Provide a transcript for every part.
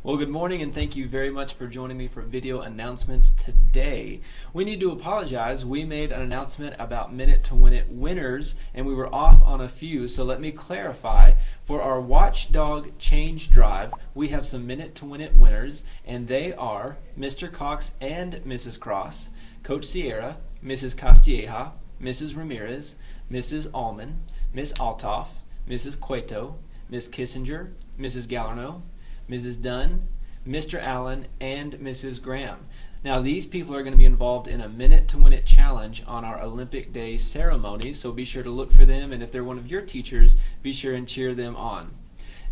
Well, good morning and thank you very much for joining me for video announcements today. We need to apologize. We made an announcement about Minute to Win It winners and we were off on a few, so let me clarify. For our Watchdog Change Drive, we have some Minute to Win It winners, and they are Mr. Cox and Mrs. Cross, Coach Sierra, Mrs. Castilleja, Mrs. Ramirez, Mrs. Allman, Miss Altoff, Mrs. Cueto, Miss Kissinger, Mrs. Gallarno, Mrs. Dunn, Mr. Allen, and Mrs. Graham. Now these people are going to be involved in a Minute to Win It challenge on our Olympic Day ceremony, so be sure to look for them, and if they're one of your teachers, be sure and cheer them on.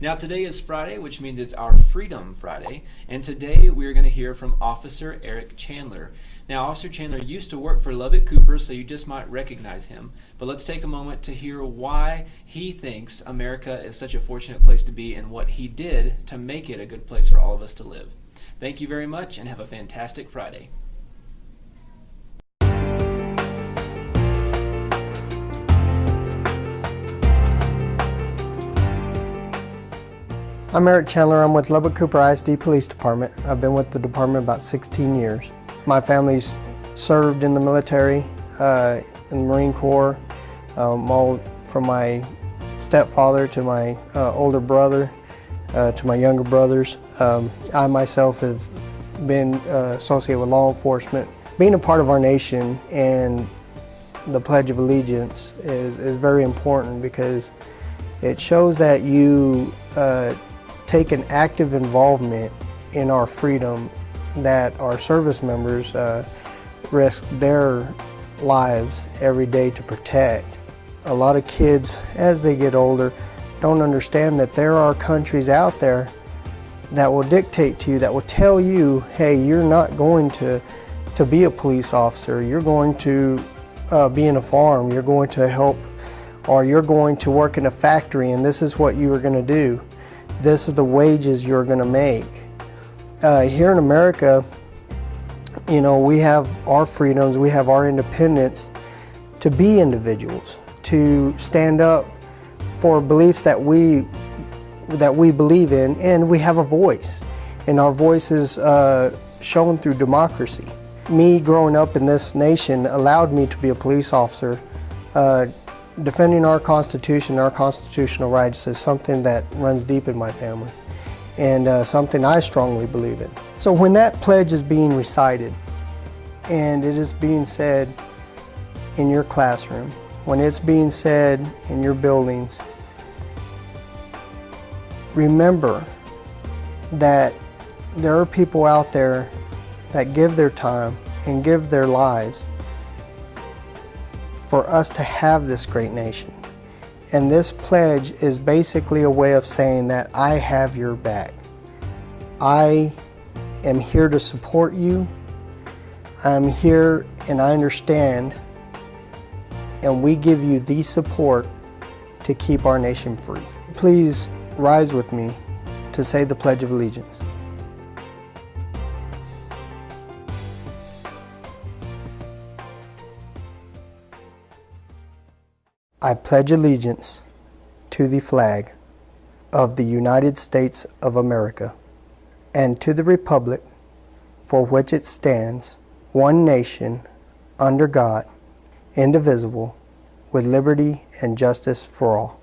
Now today is Friday, which means it's our Freedom Friday, and today we're going to hear from Officer Eric Chandler. Now Officer Chandler used to work for Lubbock Cooper, so you just might recognize him, but let's take a moment to hear why he thinks America is such a fortunate place to be and what he did to make it a good place for all of us to live. Thank you very much and have a fantastic Friday. I'm Eric Chandler. I'm with Lubbock Cooper ISD Police Department. I've been with the department about 16 years. My family's served in the military, in the Marine Corps, all from my stepfather to my older brother to my younger brothers. I myself have been associated with law enforcement. Being a part of our nation and the Pledge of Allegiance is very important because it shows that you take an active involvement in our freedom that our service members risk their lives every day to protect. A lot of kids, as they get older, don't understand that there are countries out there that will dictate to you, that will tell you, hey, you're not going to be a police officer, you're going to be in a farm, you're going to help, or you're going to work in a factory and this is what you are going to do. This is the wages you're going to make. Here in America, you know, we have our freedoms, we have our independence to be individuals, to stand up for beliefs that we believe in, and we have a voice, and our voice is shown through democracy. Me growing up in this nation allowed me to be a police officer. Defending our Constitution, our constitutional rights is something that runs deep in my family and something I strongly believe in. So when that pledge is being recited and it is being said in your classroom, when it's being said in your buildings, remember that there are people out there that give their time and give their lives for us to have this great nation. And this pledge is basically a way of saying that I have your back. I am here to support you. I'm here and I understand, and we give you the support to keep our nation free. Please rise with me to say the Pledge of Allegiance. I pledge allegiance to the flag of the United States of America and to the republic for which it stands, one nation, under God, indivisible, with liberty and justice for all.